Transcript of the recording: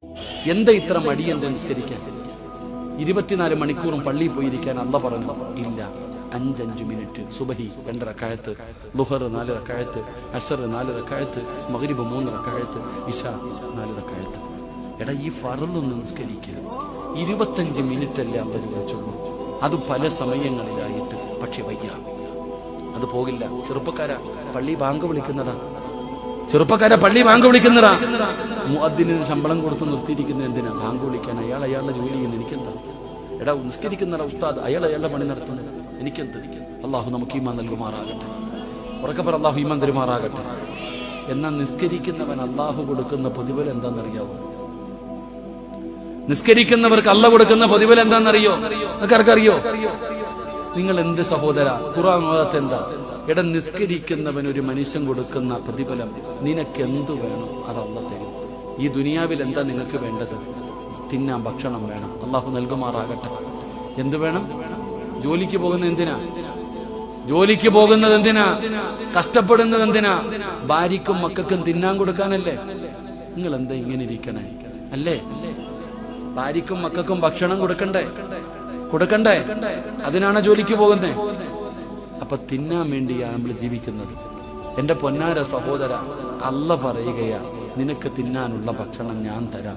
എന്താ ഇത്ര മടി എന്താ നിസ്കരിക്കാൻ? 24 മണിക്കൂറും പള്ളിയിൽ പോയിരിക്കാൻ അല്ല പറഞ്ഞു ഇല്ല. 5 മിനിറ്റ് സുബഹി 2 റക്അത്ത്, ളുഹർ 4 റക്അത്ത്, അസ്ർ 4 റക്അത്ത്, മഗ്രിബ് 3 റക്അത്ത്, ഇശ 4 റക്അത്ത്. എടാ, ഈ ഫർളൊന്ന് നിസ്കരിക്കുക. 25 മിനിറ്റ് അല്ലേ അല്ല ചോദിച്ചുള്ളൂ. അത് പല സമയങ്ങളിലായിട്ട്. പക്ഷെ വയ്യ, അത് പോകില്ല. ചെറുപ്പക്കാരാ, പള്ളി ബാങ്ക് വിളിക്കുന്നതാ. ചെറുപ്പക്കാരെ, പള്ളി ബാങ്ക് വിളിക്കുന്നതാ. മുഅദ്ദിനിന് ശമ്പളം കൊടുത്ത് നിർത്തിയിരിക്കുന്ന എന്തിനാ? ബാങ്ക് വിളിക്കാൻ. അയാളുടെ ജോലി ചെയ്യുന്ന എനിക്കെന്താ? എടാ, നിസ്കരിക്കുന്നടാ ഉസ്താദ്, അയാളുടെ പണി നടത്തുന്നത് എനിക്കെന്ത്? അള്ളാഹു നമുക്ക് ഈമാൻ നൽകുമാറാകട്ടെ. ഉറക്കപ്പറ, അള്ളാഹു ഈമാൻ തരുമാറാകട്ടെ. എന്നാൽ നിസ്കരിക്കുന്നവൻ അള്ളാഹു കൊടുക്കുന്ന പ്രതിഫലം എന്താണെന്നറിയാവോ? നിസ്കരിക്കുന്നവർക്ക് അല്ല കൊടുക്കുന്ന പ്രതിഫലം എന്താണെന്നറിയോ? നിനക്കറിയോ? നിങ്ങൾ എന്ത് സഹോദര, ഖുർആൻ ഓതത്തെ എന്താ? എടാ, നിസ്കരിക്കുന്നവൻ ഒരു മനുഷ്യൻ കൊടുക്കുന്ന പ്രതിഫലം നിനക്കെന്തു വേണം അത് അല്ലാഹു തരും. ഈ ദുനിയാവിൽ എന്താ നിങ്ങൾക്ക് വേണ്ടത്? തിന്നാൻ ഭക്ഷണം വേണം, അള്ളാഹു നൽകുമാറാകട്ടെ. എന്ത് വേണം? ജോലിക്ക് പോകുന്നത് എന്തിനാ? ജോലിക്ക് പോകുന്നത് എന്തിനാ? കഷ്ടപ്പെടുന്നത് എന്തിനാ? ഭാര്യക്കും മക്കൾക്കും തിന്നാൻ കൊടുക്കാനല്ലേ? നിങ്ങൾ എന്താ ഇങ്ങനെ ഇരിക്കണേ? അല്ലേ? ഭാര്യക്കും മക്കൾക്കും ഭക്ഷണം കൊടുക്കണ്ടേ? അതിനാണ് ജോലിക്ക് പോകുന്നേ. അപ്പൊ തിന്നാൻ വേണ്ടിയാണ് നമ്മൾ ജീവിക്കുന്നത്. എന്റെ പൊന്നാര സഹോദര, അല്ല പറയുകയാ, നിനക്ക് തിന്നാനുള്ള ഭക്ഷണം ഞാൻ തരാം.